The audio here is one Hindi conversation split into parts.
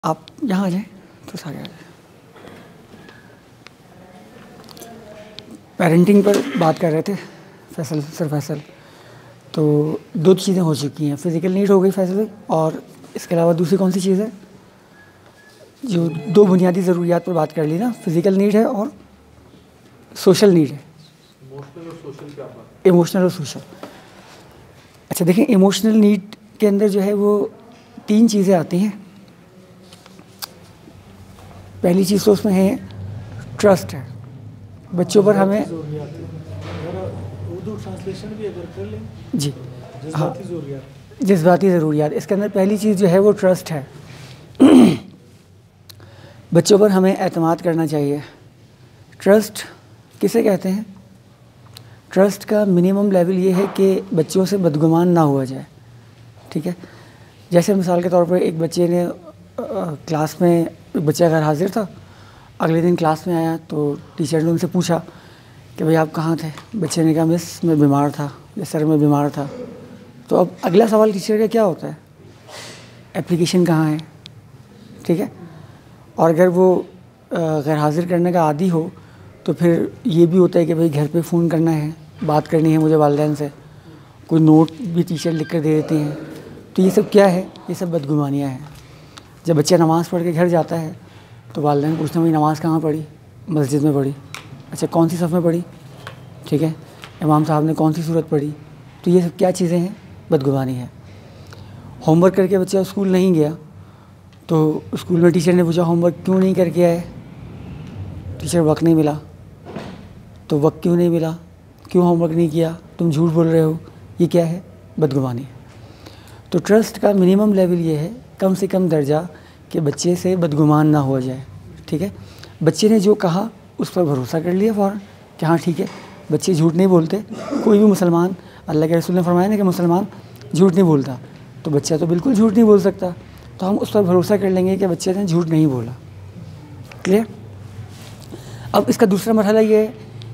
आप यहाँ आ जाएँ तो सारे आ जाए। पेरेंटिंग पर बात कर रहे थे फैसल, सर फैसल। तो 2 चीज़ें हो चुकी हैं, फिज़िकल नीड हो गई फैसल, और इसके अलावा दूसरी कौन सी चीज़ है? जो 2 बुनियादी ज़रूरियात पर बात कर ली ना, फिज़िकल नीड है और सोशल नीड है। इमोशनल और सोशल क्या बात? इमोशनल और सोशल। अच्छा देखिए, इमोशनल नीड के अंदर जो है वो 3 चीज़ें आती हैं। पहली चीज़ तो उसमें है ट्रस्ट है। बच्चों पर हमें उर्दू ट्रांसलेशन भी अगर कर लें जी, हाँ, जज्बाती ज़रूरियात। जज्बाती ज़रूरियात। इसके अंदर पहली चीज़ जो है वो ट्रस्ट है। बच्चों पर हमें एतमाद करना चाहिए। ट्रस्ट किसे कहते हैं? ट्रस्ट का मिनिमम लेवल ये है कि बच्चों से बदगुमान ना हुआ जाए, ठीक है। जैसे मिसाल के तौर पर एक बच्चे ने क्लास में, एक बच्चा घर हाजिर था, अगले दिन क्लास में आया तो टीचर ने उनसे पूछा कि भाई आप कहाँ थे? बच्चे ने कहा मिस मैं बीमार था, या सर मैं बीमार था। तो अब अगला सवाल टीचर का क्या होता है? एप्लीकेशन कहाँ है, ठीक है। और अगर वो गैर हाजिर करने का आदी हो तो फिर ये भी होता है कि भाई घर पे फ़ोन करना है, बात करनी है मुझे वालिदैन से, कोई नोट भी टीचर लिख कर दे देते हैं। तो ये सब क्या है? ये सब बदगुमानियाँ हैं। जब बच्चा नमाज़ पढ़ के घर जाता है तो वालिदैन पूछते हैं भाई नमाज़ कहाँ पढ़ी? मस्जिद में पढ़ी। अच्छा कौन सी सफ़ में पढ़ी? ठीक है, इमाम साहब ने कौन सी सूरत पढ़ी? तो ये सब क्या चीज़ें हैं? बदगुमानी है। होमवर्क करके बच्चा स्कूल नहीं गया तो स्कूल में टीचर ने पूछा होमवर्क क्यों नहीं करके आए? टीचर वक्त नहीं मिला। तो वक्त क्यों नहीं मिला? क्यों होमवर्क नहीं किया? तुम झूठ बोल रहे हो। ये क्या है? बदगुमानी है। तो ट्रस्ट का मिनिमम लेवल ये है, कम से कम दर्जा, कि बच्चे से बदगुमान ना हो जाए, ठीक है। बच्चे ने जो कहा उस पर भरोसा कर लिया फ़ौरन कि हाँ ठीक है, बच्चे झूठ नहीं बोलते। कोई भी मुसलमान, अल्लाह के रसूल ने फरमाया ना कि मुसलमान झूठ नहीं बोलता, तो बच्चा तो बिल्कुल झूठ नहीं बोल सकता। तो हम उस पर भरोसा कर लेंगे कि बच्चे ने झूठ नहीं बोला। क्लियर? अब इसका दूसरा मरहला ये है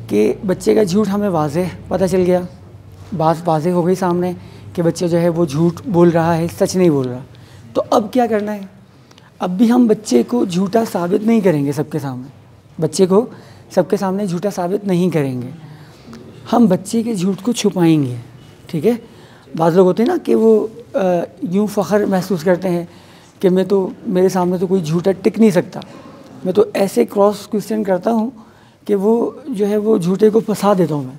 कि बच्चे का झूठ हमें वाज़ेह पता चल गया, बात वाज़ेह हो गई सामने कि बच्चा जो है वो झूठ बोल रहा है, सच नहीं बोल रहा। तो अब क्या करना है? अब भी हम बच्चे को झूठा साबित नहीं करेंगे सबके सामने, बच्चे को सबके सामने झूठा साबित नहीं करेंगे। हम बच्चे के झूठ को छुपाएंगे, ठीक है। बाज़ लोग होते हैं ना कि वो यूँ फ़ख्र महसूस करते हैं कि मैं तो, मेरे सामने तो कोई झूठा टिक नहीं सकता, मैं तो ऐसे क्रॉस क्वेश्चन करता हूँ कि वो जो है वो झूठे को फंसा देता हूँ मैं,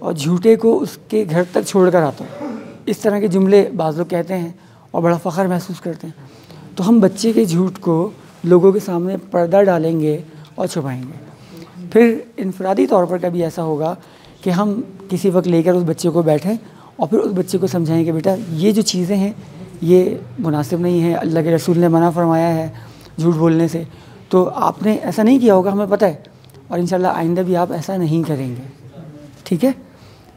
और झूठे को उसके घर तक छोड़ कर आता हूँ। इस तरह के जुमले बाज़ लोग कहते हैं और बड़ा फ़ख्र महसूस करते हैं। तो हम बच्चे के झूठ को लोगों के सामने पर्दा डालेंगे और छुपाएंगे। फिर इनफरादी तौर पर कभी ऐसा होगा कि हम किसी वक्त लेकर उस बच्चे को बैठें और फिर उस बच्चे को समझाएं कि बेटा ये जो चीज़ें हैं ये मुनासिब नहीं है, अल्लाह के रसूल ने मना फरमाया है झूठ बोलने से। तो आपने ऐसा नहीं किया होगा, हमें पता है, और इंशाल्लाह आइंदा भी आप ऐसा नहीं करेंगे, ठीक है।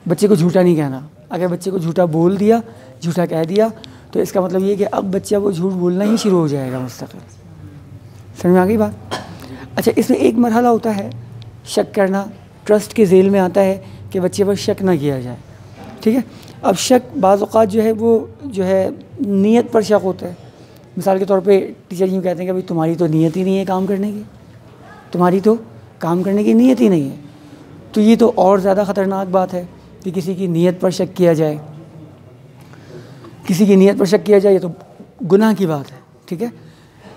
बच्चे को झूठा नहीं कहना। अगर बच्चे को झूठा बोल दिया, झूठा कह दिया, तो इसका मतलब ये कि अब बच्चा वो झूठ बोलना ही शुरू हो जाएगा मुस्तक़िल। समझ में आ गई बात? अच्छा, इसमें एक मरहला होता है शक करना, ट्रस्ट के ज़ेल में आता है कि बच्चे पर शक ना किया जाए, ठीक है। अब शक बाज़ औक़ात जो है वो जो है नीयत पर शक होता है। मिसाल के तौर पे टीचर यूँ कहते हैं कि भाई तुम्हारी तो नीयत ही नहीं है काम करने की, तुम्हारी तो काम करने की नीयत ही नहीं है। तो ये तो और ज़्यादा ख़तरनाक बात है कि किसी की नीयत पर शक किया जाए। किसी की नीयत पर शक किया जाए ये तो गुनाह की बात है, ठीक है।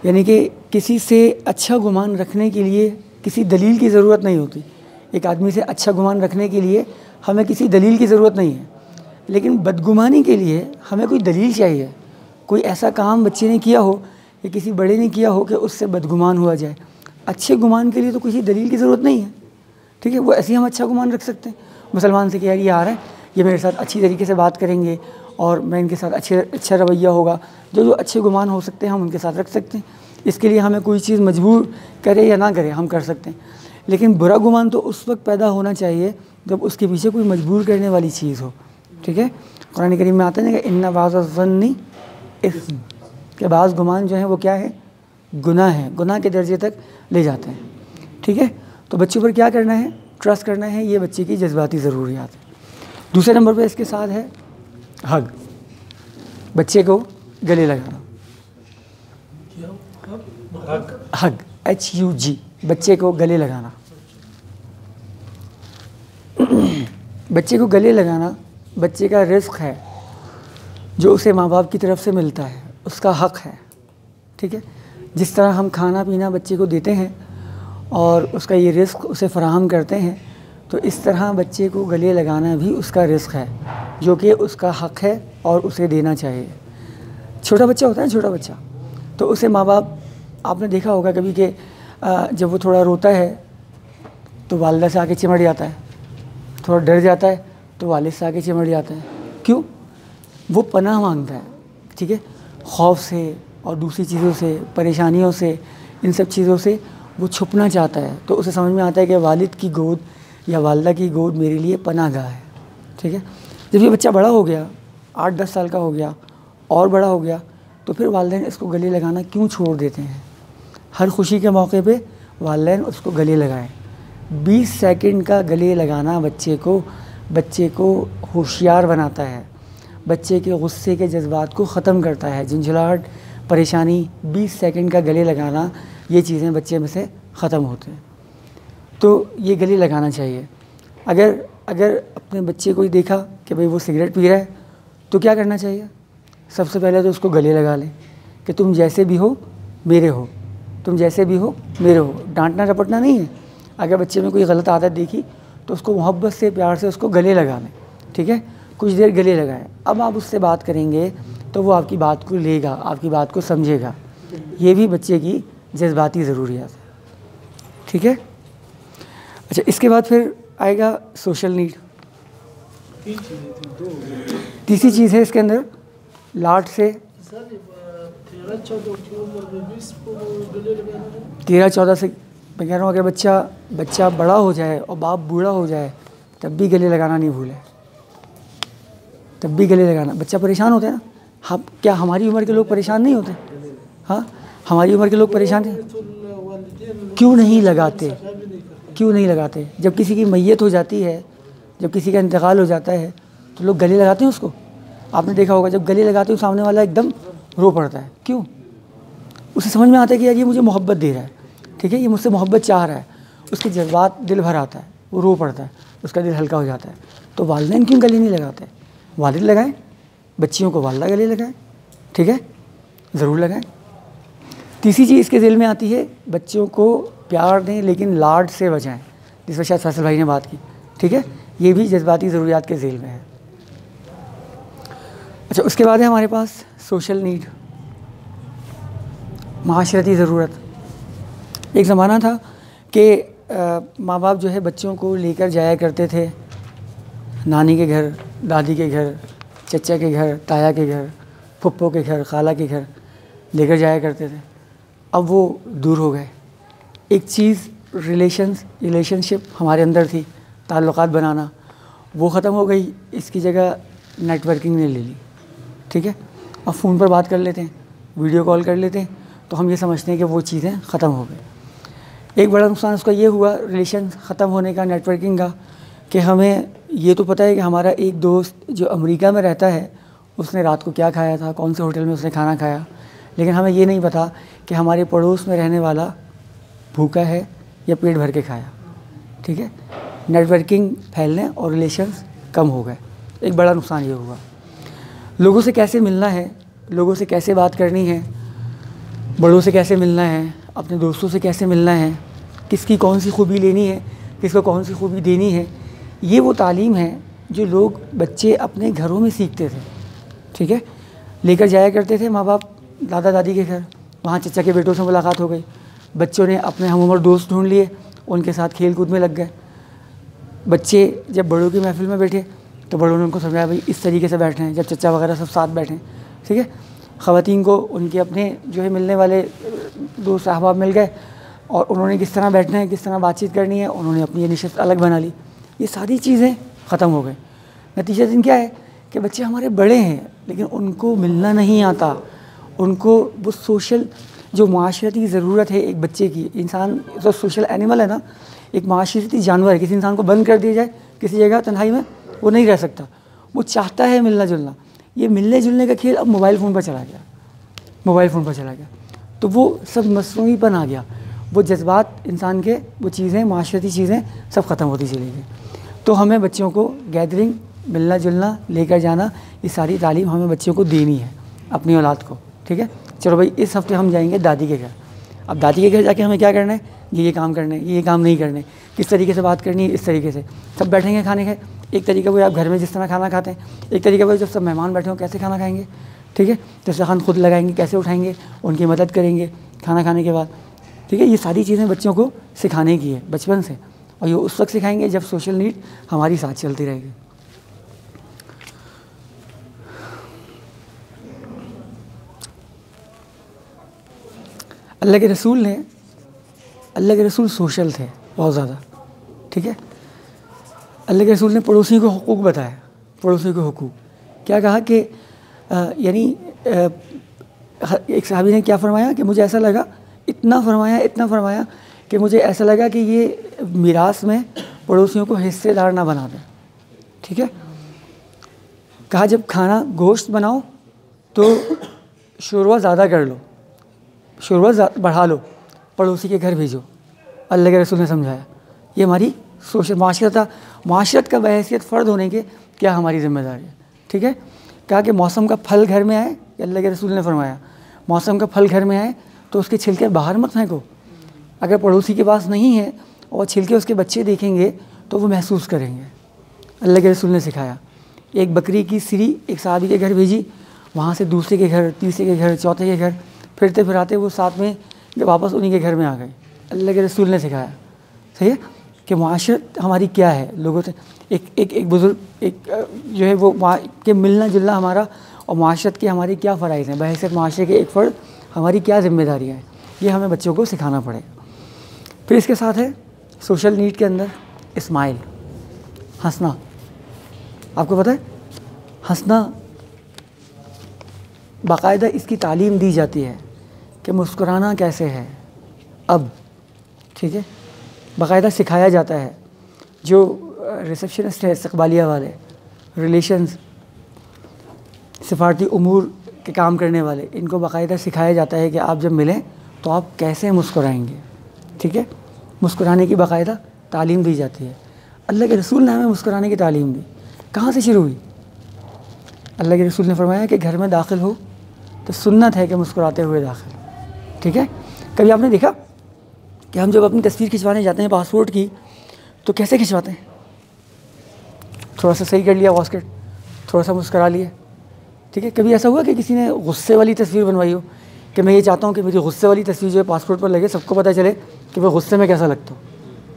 यानी कि किसी से अच्छा गुमान रखने के लिए किसी दलील की ज़रूरत नहीं होती। एक आदमी से अच्छा गुमान रखने के लिए हमें किसी दलील की ज़रूरत नहीं है, लेकिन बदगुमानी के लिए हमें कोई दलील चाहिए। कोई ऐसा काम बच्चे ने किया हो या किसी बड़े ने किया हो कि उससे बदगुमान हुआ जाए। अच्छे गुमान के लिए तो किसी दलील की ज़रूरत नहीं है, ठीक है। वो ऐसे ही हम अच्छा गुमान रख सकते हैं मुसलमान से कि यार ये आ रहा है, ये मेरे साथ अच्छी तरीके से बात करेंगे और मैं इनके साथ अच्छा रवैया होगा। जो अच्छे गुमान हो सकते हैं हम उनके साथ रख सकते हैं। इसके लिए हमें कोई चीज़ मजबूर करे या ना करे हम कर सकते हैं। लेकिन बुरा गुमान तो उस वक्त पैदा होना चाहिए जब उसके पीछे कोई मजबूर करने वाली चीज़ हो, ठीक है। कुरान करीम में आता है ना कि इन्ना बाज़-ज़न्नी इस्म, के बाज़ गुमान जो है वो क्या है? गुनाह है, गुनाह के दर्जे तक ले जाते हैं, ठीक है। तो बच्चों पर क्या करना है? ट्रस्ट करना है। ये बच्चे की जज्बाती ज़रूरियात है। दूसरे नंबर पर इसके साथ है हग, बच्चे को गले लगाना। हग, HUG, बच्चे को गले लगाना। बच्चे को गले लगाना बच्चे का रिस्क है जो उसे माँ बाप की तरफ से मिलता है, उसका हक है, ठीक है। जिस तरह हम खाना पीना बच्चे को देते हैं और उसका ये रिस्क उसे फराहम करते हैं, तो इस तरह बच्चे को गले लगाना भी उसका रिस्क है जो कि उसका हक है और उसे देना चाहिए। छोटा बच्चा होता है, छोटा बच्चा, तो उसे माँ बाप, आपने देखा होगा कभी कि जब वो थोड़ा रोता है तो वालिदा से आके चिमट जाता है, थोड़ा डर जाता है तो वालिद से आके चिमट जाता है। क्यों? वो पनाह मांगता है, ठीक है, खौफ से और दूसरी चीज़ों से, परेशानियों से, इन सब चीज़ों से वो छुपना चाहता है। तो उसे समझ में आता है कि वालिद की गोद या वालिदा की गोद मेरे लिए पनाह गाह है, ठीक है। जब ये बच्चा बड़ा हो गया, 8-10 साल का हो गया और बड़ा हो गया, तो फिर वालिदैन इसको गले लगाना क्यों छोड़ देते हैं? हर खुशी के मौके पे वालिदैन उसको गले लगाएं। 20 सेकंड का गले लगाना बच्चे को होशियार बनाता है, बच्चे के गुस्से के जज्बात को ख़त्म करता है। झुंझलाहट, परेशानी, 20 सेकंड का गले लगाना, ये चीज़ें बच्चे में से ख़त्म होते हैं। तो ये गले लगाना चाहिए। अगर अपने बच्चे को ही देखा कि भाई वो सिगरेट पी रहा है तो क्या करना चाहिए? सबसे पहले तो उसको गले लगा लें कि तुम जैसे भी हो मेरे हो, तुम जैसे भी हो मेरे हो। डांटना रपटना नहीं है। अगर बच्चे में कोई गलत आदत देखी तो उसको मोहब्बत से, प्यार से उसको गले लगा लें, ठीक है। कुछ देर गले लगाएं। अब आप उससे बात करेंगे तो वो आपकी बात को लेगा, आपकी बात को समझेगा। ये भी बच्चे की जज्बाती ज़रूरियात है, ठीक है। अच्छा, इसके बाद फिर आएगा सोशल नीड। तीसरी चीज़ है इसके अंदर लाड से 13-14 से, मैं कह रहा हूँ अगर बच्चा बड़ा हो जाए और बाप बूढ़ा हो जाए तब भी गले लगाना नहीं भूले, तब भी गले लगाना। बच्चा परेशान होता है ना, हम क्या हमारी उम्र के लोग परेशान नहीं होते? हाँ, हमारी उम्र के लोग परेशान हैं, क्यों नहीं लगाते? क्यों नहीं लगाते? जब किसी की मैयत हो जाती है, जब किसी का इंतकाल हो जाता है तो लोग गले लगाते हैं उसको। आपने देखा होगा जब गले लगाते हो सामने वाला एकदम रो पड़ता है। क्यों? उसे समझ में आता है कि यार ये मुझे मोहब्बत दे रहा है, ठीक है, ये मुझसे मोहब्बत चाह रहा है। उसके जज्बात दिल भर आता है, वो रो पड़ता है, उसका दिल हल्का हो जाता है। तो वालिदैन क्यों गले नहीं लगाते? वालिद लगाएं, बच्चियों को वालिदा गले लगाएं, ठीक है, ज़रूर लगाएं। तीसरी चीज़ इसके दिल में आती है, बच्चों को प्यार दें लेकिन लाड से बचाएं, जिस पर शायद फैसल भाई ने बात की, ठीक है। ये भी जज्बाती ज़रूरियात के झेल में है। अच्छा, उसके बाद है हमारे पास सोशल नीड, माशरती ज़रूरत। एक ज़माना था कि माँ बाप जो है बच्चों को लेकर जाया करते थे नानी के घर, दादी के घर, चचा के घर, ताया के घर, फुप्पो के घर, खाला के घर लेकर जाया करते थे। अब वो दूर हो गए। एक चीज़ रिलेशनशिप हमारे अंदर थी, ताल्लुकात बनाना, वो ख़त्म हो गई। इसकी जगह नेटवर्किंग ने ले ली, ठीक है। अब फ़ोन पर बात कर लेते हैं, वीडियो कॉल कर लेते हैं, तो हम ये समझते हैं कि वो चीज़ें ख़त्म हो गई। एक बड़ा नुकसान उसका ये हुआ रिलेशन ख़त्म होने का, नेटवर्किंग का, कि हमें ये तो पता है कि हमारा एक दोस्त जो अमेरिका में रहता है उसने रात को क्या खाया था, कौन से होटल में उसने खाना खाया, लेकिन हमें ये नहीं पता कि हमारे पड़ोस में रहने वाला भूखा है या पेट भर के खाया, ठीक है। नेटवर्किंग फैलने और रिलेशंस कम हो गए। एक बड़ा नुकसान ये हुआ। लोगों से कैसे मिलना है, लोगों से कैसे बात करनी है, बड़ों से कैसे मिलना है, अपने दोस्तों से कैसे मिलना है, किसकी कौन सी खूबी लेनी है, किसको कौन सी खूबी देनी है, ये वो तालीम है जो लोग बच्चे अपने घरों में सीखते थे, ठीक है। लेकर जाया करते थे माँ बाप दादा दादी के घर, वहाँ चचा के बेटों से मुलाकात हो गई, बच्चों ने अपने हम उम्र दोस्त ढूंढ लिए, उनके साथ खेल कूद में लग गए। बच्चे जब बड़ों की महफिल में बैठे तो बड़ों ने उनको समझाया भाई इस तरीके से बैठे हैं, जब चचा वगैरह सब साथ बैठे, ठीक है। ख़वातीन को उनके अपने जो है मिलने वाले दोस्त अहबाब मिल गए और उन्होंने किस तरह बैठना है, किस तरह बातचीत करनी है, उन्होंने अपनी निशस्त अलग बना ली। ये सारी चीज़ें ख़त्म हो गई। नतीजा दिन क्या है कि बच्चे हमारे बड़े हैं लेकिन उनको मिलना नहीं आता, उनको वो सोशल जो माशरती ज़रूरत है एक बच्चे की, इंसान तो सोशल एनिमल है ना, एक माशरती जानवर है। किसी इंसान को बंद कर दिया जाए किसी जगह तन्हाई में, वो नहीं रह सकता, वो चाहता है मिलना जुलना। ये मिलने जुलने का खेल अब मोबाइल फ़ोन पर चला गया, मोबाइल फ़ोन पर चला गया। तो वो सब मसनूईपन आ गया, वो जज्बात इंसान के, वो चीज़ें, माशरती चीज़ें सब ख़त्म होती चली गई। तो हमें बच्चों को गैदरिंग, मिलना जुलना, लेकर जाना, ये सारी तालीम हमें बच्चों को देनी है अपनी औलाद को, ठीक है। चलो भाई, इस हफ्ते हम जाएंगे दादी के घर। अब दादी के घर जाके हमें क्या करना है, ये काम करने, ये काम नहीं करने, किस तरीके से बात करनी है, इस तरीके से सब बैठेंगे खाने के। एक तरीका वो आप घर में जिस तरह खाना खाते हैं, एक तरीका वो जब सब मेहमान बैठे हों कैसे खाना खाएंगे, ठीक है। दस्तरखान खुद लगाएंगे, कैसे उठाएंगे, उनकी मदद करेंगे खाना खाने के बाद, ठीक है। ये सारी चीज़ें बच्चों को सिखाने की है बचपन से, और ये उस वक्त सिखाएंगे जब सोशल नीड हमारी साथ चलती रहेगी। अल्लाह के रसूल सोशल थे बहुत ज़्यादा, ठीक है। अल्लाह के रसूल ने पड़ोसियों को हुकूक बताया, पड़ोसियों को हुकूक क्या कहा कि यानी एक सहाबी ने क्या फरमाया कि मुझे ऐसा लगा, इतना फरमाया कि मुझे ऐसा लगा कि ये मीरास में पड़ोसियों को हिस्सेदार ना बना दें, ठीक है। कहा जब खाना गोश्त बनाओ तो शोरवा ज़्यादा कर लो, शोरवा बढ़ा लो, पड़ोसी के घर भेजो। अल्लाह के रसूल ने समझाया ये हमारी सोशल माशरत का बहैसियत फ़र्द होने के क्या हमारी ज़िम्मेदारी है, ठीक है। कहा कि मौसम का फल घर में आए, अल्लाह के रसूल ने फरमाया मौसम का फल घर में आए तो उसके छिलके बाहर मत फेंको। अगर पड़ोसी के पास नहीं है और छिलके उसके बच्चे देखेंगे तो वो महसूस करेंगे। अल्लाह के रसूल ने सिखाया। एक बकरी की सिरी एक सहाबी के घर भेजी, वहाँ से दूसरे के घर, तीसरे के घर, चौथे के घर, फिरते फिराते वो साथ में वापस उन्हीं के घर में आ गए। अल्लाह के रसूल ने सिखाया, सही है, कि माशरत हमारी क्या है लोगों से। एक बुज़ुर्ग जो है वो कि मिलना जुलना हमारा और माशरत के हमारी क्या फ़राइज़ हैं, बहैसियत माशरे के एक फ़र्द हमारी क्या ज़िम्मेदारियाँ हैं, ये हमें बच्चों को सिखाना पड़ेगा। फिर इसके साथ है सोशल नीड के अंदर स्माइल, हंसना। आपको पता है हंसना बाकायदा इसकी तालीम दी जाती है कि मुस्कुराना कैसे है अब, ठीक है, बाकायदा सिखाया जाता है। जो रिसेप्शनिस्ट है, इस्तकबालिया वाले, रिलेशंस, सिफारती उमूर के काम करने वाले, इनको बाकायदा सिखाया जाता है कि आप जब मिलें तो आप कैसे मुस्कुराएंगे, ठीक है। मुस्कुराने की बाकायदा तालीम दी जाती है। अल्लाह के रसूल ने हमें मुस्कुराने की तालीम दी। कहाँ से शुरू हुई? अल्लाह के रसूल ने फरमाया कि घर में दाखिल हो तो सुन्नत है कि मुस्कुराते हुए दाखिल, ठीक है। कभी आपने देखा कि हम जब अपनी तस्वीर खिंचवाने जाते हैं पासपोर्ट की तो कैसे खिंचवाते हैं? थोड़ा सा सही कर लिया बास्केट, थोड़ा सा मुस्कुरा लिए, ठीक है। कभी ऐसा हुआ कि किसी ने गुस्से वाली तस्वीर बनवाई हो कि मैं ये चाहता हूँ कि मेरी गुस्से वाली तस्वीर जो है पासपोर्ट पर लगे, सबको पता चले कि मैं गुस्से में कैसा लगता हूँ,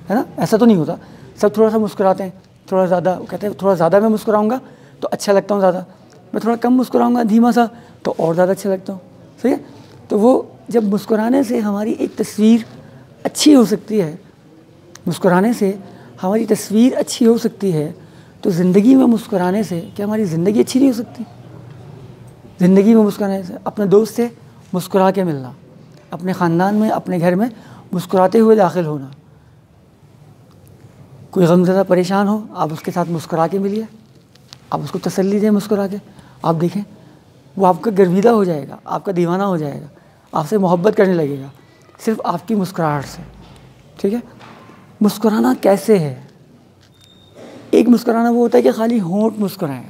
है ना? ऐसा तो नहीं होता। सब थोड़ा सा मुस्कुराते हैं, थोड़ा ज़्यादा, कहते हैं थोड़ा ज़्यादा मैं मुस्कुराऊँगा तो अच्छा लगता हूँ ज़्यादा, मैं थोड़ा कम मुस्कुराऊँगा धीमा सा तो और ज़्यादा अच्छा लगता हूँ, सही है। तो वो जब मुस्कुराने से हमारी एक तस्वीर अच्छी हो सकती है, मुस्कुराने से हमारी तस्वीर अच्छी हो सकती है, तो ज़िंदगी में मुस्कुराने से क्या हमारी ज़िंदगी अच्छी नहीं हो सकती? ज़िंदगी में मुस्कुराने से, अपने दोस्त से मुस्कुरा के मिलना, अपने ख़ानदान में, अपने घर में मुस्कुराते हुए दाखिल होना। कोई गमज़दा परेशान हो, आप उसके साथ मुस्कुरा के मिलिए, आप उसको तसल्ली दें मुस्कुरा के। आप देखें वो आपका गर्विदा हो जाएगा, आपका दीवाना हो जाएगा, आपसे मोहब्बत करने लगेगा सिर्फ आपकी मुस्कुराहट से, ठीक है। मुस्कुराना कैसे है? एक मुस्कुराना वो होता है कि खाली होंठ मुस्कुराएं,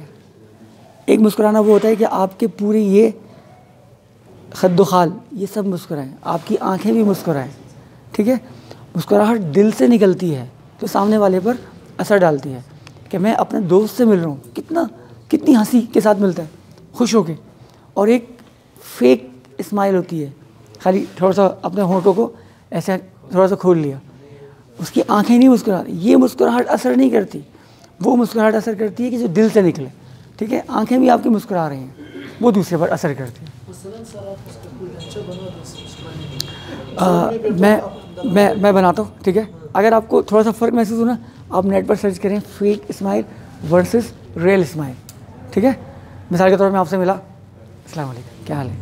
एक मुस्कुराना वो होता है कि आपके पूरे ये खद्दोखाल ये सब मुस्कुराएं, आपकी आंखें भी मुस्कुराएं, ठीक है। मुस्कुराहट दिल से निकलती है तो सामने वाले पर असर डालती है कि मैं अपने दोस्त से मिल रहा हूँ, कितनी हंसी के साथ मिलता है, खुश होके। और एक फेक स्माइल होती है, खाली थोड़ा सा अपने होंठों को ऐसे थोड़ा सा खोल लिया, उसकी आंखें नहीं मुस्कुरा रही। ये मुस्कुराहट असर नहीं करती, वो मुस्कुराहट असर करती है कि जो दिल से निकले, ठीक है। आंखें भी आपकी मुस्कुरा रही हैं, वो दूसरे पर असर करती है। मैं बनाता हूँ, ठीक है। अगर आपको थोड़ा सा फ़र्क महसूस हो ना, आप नेट पर सर्च करें fake smile versus real smile, ठीक है। मिसाल के तौर पर मैं आपसे मिला, अस्सलाम वालेकुम, क्या हाल है,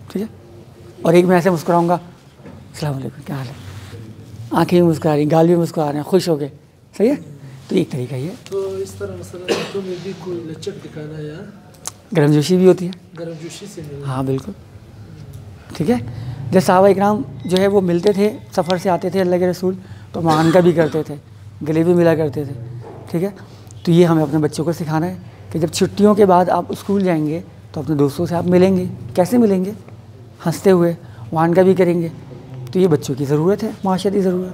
ठीक है। और एक मैं ऐसे मुस्कुराऊँगा, अस्सलाम वालेकुम, क्या हाल है, आँखें भी मुस्कुरा रही, गाल भी मुस्कुरा रहे हैं, खुश हो गए, सही है। तो एक तरीका ये तो इस तरह मसलन तो में भी कोई लचक दिखाना या गर्मजोशी भी होती है, गर्मजोशी से मिलना। हाँ बिल्कुल। ठीक है। जब सहाबा इकराम जो है वो मिलते थे, सफ़र से आते थे अल्लाह के रसूल, तो मुआनका भी करते थे, गले भी मिला करते थे, ठीक है। तो ये हमें अपने बच्चों को सिखाना है कि जब छुट्टियों के बाद आप स्कूल जाएंगे तो अपने दोस्तों से आप मिलेंगे। कैसे मिलेंगे? हंसते हुए, मुआनका भी करेंगे। तो ये बच्चों की ज़रूरत है, माशरती ज़रूरत,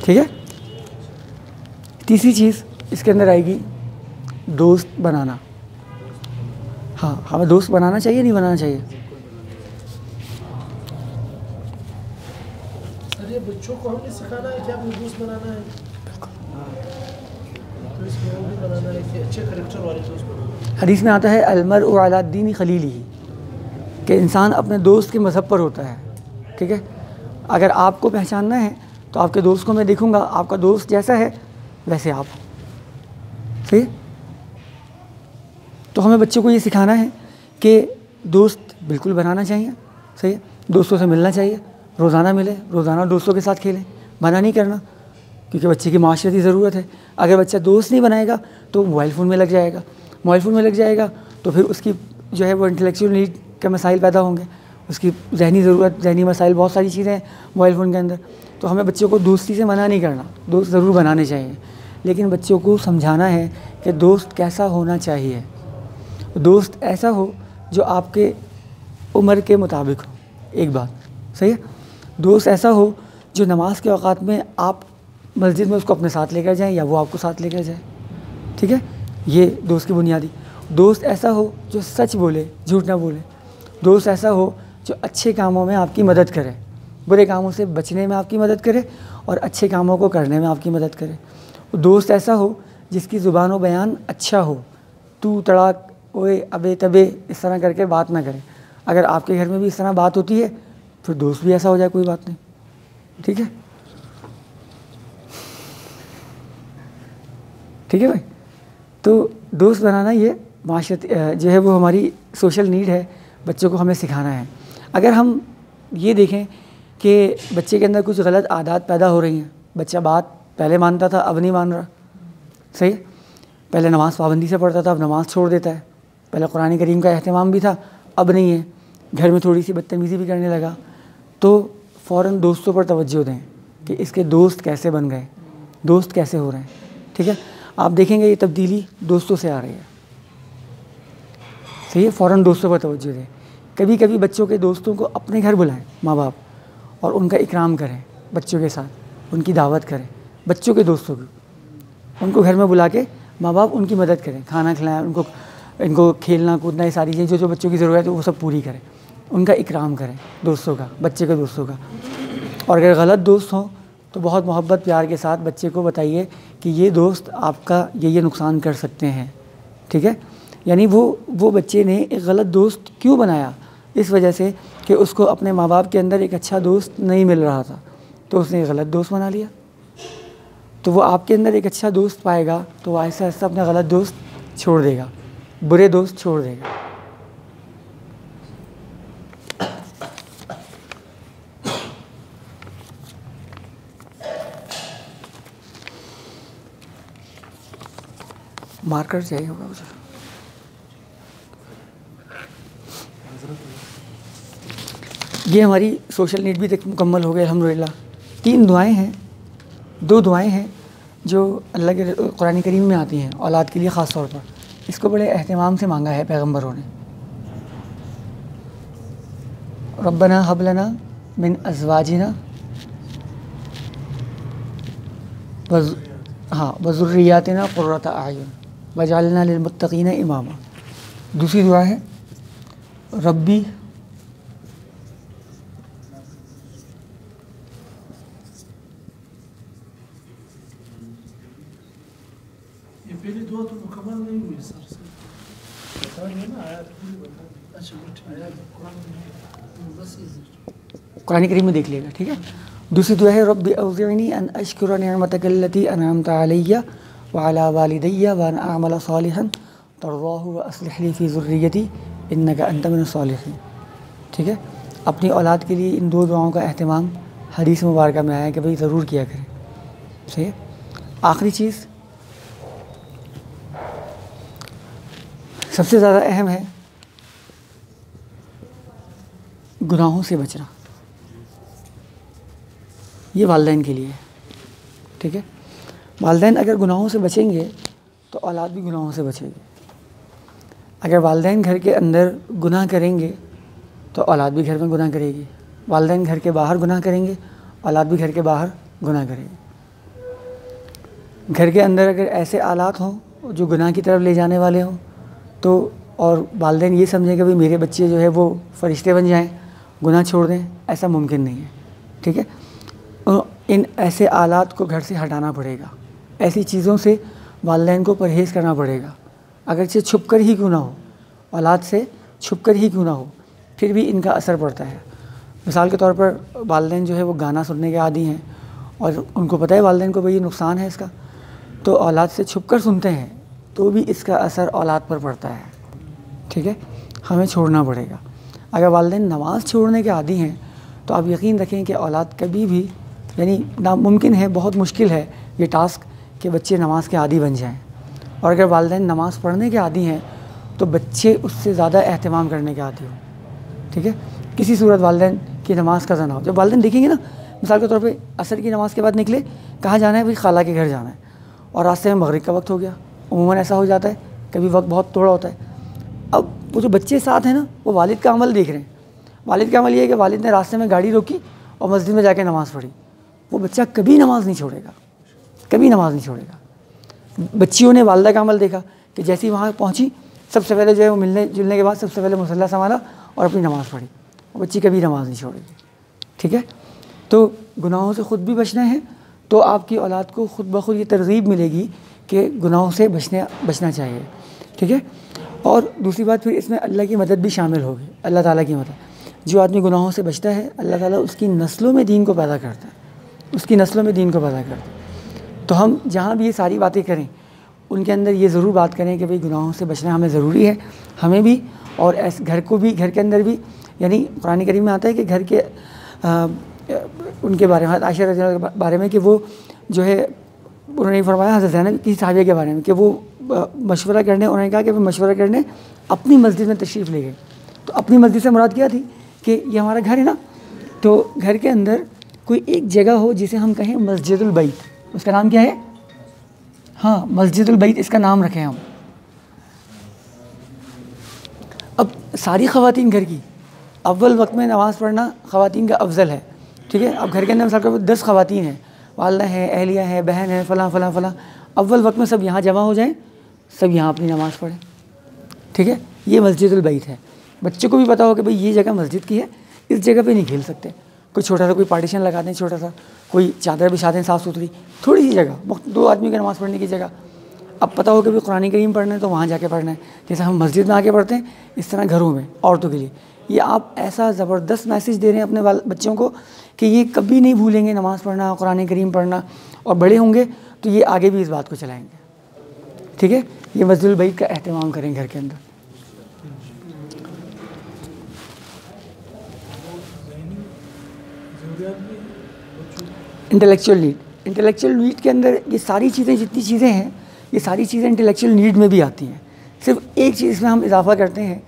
ठीक है। तीसरी चीज़ इसके अंदर आएगी दोस्त बनाना। हाँ, हमें दोस्त बनाना चाहिए, नहीं बनाना चाहिए? सर ये बच्चों को हमें सिखाना है कि आपको दोस्त बनाना है, तो इसमें वो भी बनाना है कि अच्छे करेक्टर वाले दोस्त बनाना है। हदीस में आता है अलमरउ अला दीनी खलीलिही, कि इंसान अपने दोस्त के मज़हब पर होता है, ठीक है। अगर आपको पहचानना है तो आपके दोस्त को मैं देखूंगा, आपका दोस्त जैसा है वैसे आप, सही है। तो हमें बच्चों को ये सिखाना है कि दोस्त बिल्कुल बनाना चाहिए, सही है। दोस्तों से मिलना चाहिए, रोज़ाना मिले, रोज़ाना दोस्तों के साथ खेलें, मना नहीं करना, क्योंकि बच्चे की माशरती ज़रूरत है। अगर बच्चा दोस्त नहीं बनाएगा तो मोबाइल फ़ोन में लग जाएगा, मोबाइल फ़ोन में लग जाएगा तो फिर उसकी जो है वो इंटेलेक्चुअल नीड के मसाइल पैदा होंगे, उसकी जहनी ज़रूरत, जहनी मसाइल, बहुत सारी चीज़ें हैं मोबाइल फ़ोन के अंदर। तो हमें बच्चों को दोस्ती से मना नहीं करना, दोस्त ज़रूर बनाने चाहिए, लेकिन बच्चों को समझाना है कि दोस्त कैसा होना चाहिए। दोस्त ऐसा हो जो आपके उम्र के मुताबिक हो, एक बात, सही है। दोस्त ऐसा हो जो नमाज के औकात में आप मस्जिद में उसको अपने साथ लेकर जाएं या वो आपको साथ लेकर जाए, ठीक है। ये दोस्त की बुनियादी। दोस्त ऐसा हो जो सच बोले, झूठ ना बोले। दोस्त ऐसा हो जो अच्छे कामों में आपकी मदद करे, बुरे कामों से बचने में आपकी मदद करे और अच्छे कामों को करने में आपकी मदद करे। दोस्त ऐसा हो जिसकी ज़ुबान व बयान अच्छा हो, तू तड़ाक, ओए, अबे तबे, इस तरह करके बात ना करे। अगर आपके घर में भी इस तरह बात होती है फिर दोस्त भी ऐसा हो जाए, कोई बात नहीं, ठीक है, ठीक है भाई। तो दोस्त बनाना ये माशरत जो है वो हमारी सोशल नीड है, बच्चों को हमें सिखाना है। अगर हम ये देखें कि बच्चे के अंदर कुछ गलत आदत पैदा हो रही हैं, बच्चा बात पहले मानता था अब नहीं मान रहा, सही, पहले नमाज़ पाबंदी से पढ़ता था अब नमाज़ छोड़ देता है, पहले कुरान करीम का एहतमाम भी था अब नहीं है, घर में थोड़ी सी बदतमीज़ी भी करने लगा, तो फ़ौरन दोस्तों पर तवज्जो दें कि इसके दोस्त कैसे बन गए, दोस्त कैसे हो रहे हैं, ठीक है। आप देखेंगे ये तब्दीली दोस्तों से आ रही है, सही है। फ़ौरन दोस्तों पर तवज्जो दें। कभी कभी बच्चों के दोस्तों को अपने घर बुलाएं माँ बाप और उनका इकराम करें, बच्चों के साथ उनकी दावत करें, बच्चों के दोस्तों की, उनको घर में बुला के माँ बाप उनकी मदद करें, खाना खिलाएं उनको, इनको खेलना कूदना, ये सारी चीज़ें जो बच्चों की ज़रूरत है वो सब पूरी करें, उनका इकराम करें दोस्तों का, बच्चे के दोस्तों का। और अगर गलत दोस्त हों तो बहुत मोहब्बत प्यार के साथ बच्चे को बताइए कि ये दोस्त आपका ये नुकसान कर सकते हैं, ठीक है। यानी वो बच्चे ने एक गलत दोस्त क्यों बनाया, इस वजह से कि उसको अपने माँ बाप के अंदर एक अच्छा दोस्त नहीं मिल रहा था, तो उसने एक गलत दोस्त बना लिया। तो वो आपके अंदर एक अच्छा दोस्त पाएगा तो वो आहिस्ता आहिस्ता अपना गलत दोस्त छोड़ देगा, बुरे दोस्त छोड़ देगा। मार्कर चाहिए होगा मुझे। ये हमारी सोशल नीड भी मुकम्मल हो गई अल्हम्दुलिल्लाह। 3 दुआएं हैं, 2 दुआएं हैं जो अल्लाह के कुरान करीम में आती हैं औलाद के लिए ख़ास तौर पर। इसको बड़े अहतमाम से मांगा है पैगम्बरों ने। रब्बना हब लना मिन अज़वाजिना व ज़ुर्रियातिना क़ुर्रता अयुन वजअलना लिलमुत्तक़ीना इमामा। दूसरी दुआ है रब्बी ये पहली दुआ तो मुकम्मल नहीं हुई सर से बताइए ना, आयत पूरी बता दें। अच्छा आयत कुरान में बस ये कुरान करीम में देख लेगा, ठीक है। दूसरी दुआ है रब्बी औज़िअनी अन अश्कुरा निअमतकल्लती अनअमत अलैया व अला वालिदैया व अन अअमला सालिहन तर्ज़ाहु व अस्लिह ली फ़ी ज़ुर्रियती इन्नका अंत मिनस सालिहीन, ठीक है। अपनी औलाद के लिए इन 2 दुआओं का अहतमाम हदीस मुबारक में आया है कि भाई ज़रूर किया करें, सही है। आखिरी चीज़ सबसे ज़्यादा अहम है गुनाहों से बचना, ये वालिदैन के लिए है, ठीक है। वालिदैन अगर गुनाहों से बचेंगे तो औलाद भी गुनाहों से बचेगी। अगर वालिदैन घर के अंदर गुनाह करेंगे तो औलाद भी घर में गुनाह करेगी। वालिदैन घर के बाहर गुनाह करेंगे, औलाद भी घर के बाहर गुनाह करेगी। घर के अंदर अगर ऐसे आलात हों जो गुनाह की तरफ ले जाने वाले हों तो, और वालिदैन ये समझें कि भाई मेरे बच्चे जो है वो फरिश्ते बन जाएं, गुनाह छोड़ दें, ऐसा मुमकिन नहीं है, ठीक है। इन ऐसे आलात को घर से हटाना पड़ेगा, ऐसी चीज़ों से वालिदैन को परहेज़ करना पड़ेगा। अगर से छुप कर ही क्यों ना हो, औलाद से छुप कर ही क्यों ना हो, फिर भी इनका असर पड़ता है। मिसाल के तौर पर वालिदैन जो है वो गाना सुनने के आदी हैं और उनको पता है वालिदैन को भाई ये नुकसान है इसका, तो औलाद से छुप कर सुनते हैं तो भी इसका असर औलाद पर पड़ता है, ठीक है। हमें छोड़ना पड़ेगा। अगर वालिदैन नमाज़ छोड़ने के आदी हैं तो आप यकीन रखें कि औलाद कभी भी, यानी नामुमकिन है, बहुत मुश्किल है ये टास्क कि बच्चे नमाज के आदी बन जाएं। और अगर वालिदैन नमाज़ पढ़ने के आदी हैं तो बच्चे उससे ज़्यादा एहतमाम करने के आदी हों, ठीक है। किसी सूरत वालिदैन की नमाज़ का ज़ना हो। जब वालिदैन देखेंगे ना, मिसाल के तौर पे असर की नमाज़ के बाद निकले, कहाँ जाना है भाई, खाला के घर जाना है, और रास्ते में मगरिब का वक्त हो गया, उमूमन ऐसा हो जाता है, कभी वक्त बहुत थोड़ा होता है। अब वो जो बच्चे साथ हैं ना, वो वालिद का अमल देख रहे हैं। वालिद का अमल ये है कि वालिद ने रास्ते में गाड़ी रोकी और मस्जिद में जाके नमाज़ पढ़ी, वो बच्चा कभी नमाज़ नहीं छोड़ेगा, कभी नमाज़ नहीं छोड़ेगा। बच्चियों ने वालिदा का अमल देखा कि जैसे ही वहाँ पहुँची, सबसे पहले जो है वो मिलने जुलने के बाद सबसे पहले मुसल्ला संभाला और अपनी नमाज़ पढ़ी, वो बच्ची कभी नमाज़ नहीं छोड़ेगी, ठीक है। तो गुनाहों से ख़ुद भी बचना है तो आपकी औलाद को ख़ुद ब खुद ये तरगीब मिलेगी कि गुनाहों से बचना चाहिए, ठीक है। और दूसरी बात फिर इसमें अल्लाह की मदद भी शामिल होगी, अल्लाह ताला की मदद। जो आदमी गुनाहों से बचता है, अल्लाह ताला उसकी नस्लों में दीन को पैदा करता है, उसकी नस्लों में दीन को पैदा करता है। तो हम जहाँ भी ये सारी बातें करें उनके अंदर ये ज़रूर बात करें कि भाई गुनाहों से बचना हमें ज़रूरी है, हमें भी और ऐसे घर को भी, घर के अंदर भी। यानी कुरान करीम में आता है कि घर के उनके बारे में, आयशा रज़ी अल्लाह के बारे में, कि वो जो है उन्होंने फरमाया हज़रत ज़ैनब की साहिबा के बारे में कि वो मशवरा करने, उन्होंने कहा कि वो मशवरा करने अपनी मस्जिद में तशरीफ़ ले गए। तो अपनी मस्जिद से मुराद क्या थी कि ये हमारा घर है ना, तो घर के अंदर कोई एक जगह हो जिसे हम कहें मस्जिदुल बैत, उसका नाम क्या है? हाँ, मस्जिदुल बैत इसका नाम रखें हम। अब सारी ख़वातीन घर की अव्वल वक्त में नमाज़ पढ़ना ख़वातीन का अफजल है, ठीक है। अब घर के अंदर मिसाल के 10 ख़वातीन हैं, वालदा है, अहलिया है, बहन है, फ़लाँ फ़लाँ फ़लाँ, अव्वल वक्त में सब यहाँ जमा हो जाएं, सब यहाँ अपनी नमाज़ पढ़ें, ठीक है। ये मस्जिदुल बैत है। बच्चों को भी पता हो कि भाई ये जगह मस्जिद की है, इस जगह पे नहीं खेल सकते। कोई छोटा सा कोई पार्टीशन लगा दें, छोटा सा कोई चादर बिछा दें साफ़ सुथरी, थोड़ी सी जगह, 2 आदमी की नमाज़ पढ़ने की जगह। अब पता हो कि भाई कुरान करीम पढ़ना है तो वहाँ जाके पढ़ना है, जैसे हम मस्जिद में आके पढ़ते हैं इस तरह घरों में औरतों के लिए। ये आप ऐसा ज़बरदस्त मैसेज दे रहे हैं अपने बच्चों को कि ये कभी नहीं भूलेंगे नमाज़ पढ़ना, कुरान करीम पढ़ना, और बड़े होंगे तो ये आगे भी इस बात को चलाएँगे, ठीक है। ये मस्जिदुल बैत का एहतमाम करें घर के अंदर। इंटेलेक्चुअल नीड के अंदर ये सारी चीज़ें, जितनी चीज़ें हैं, ये सारी चीज़ें इंटेलेक्चुअल नीड में भी आती हैं। सिर्फ एक चीज़ में हम इजाफा करते हैं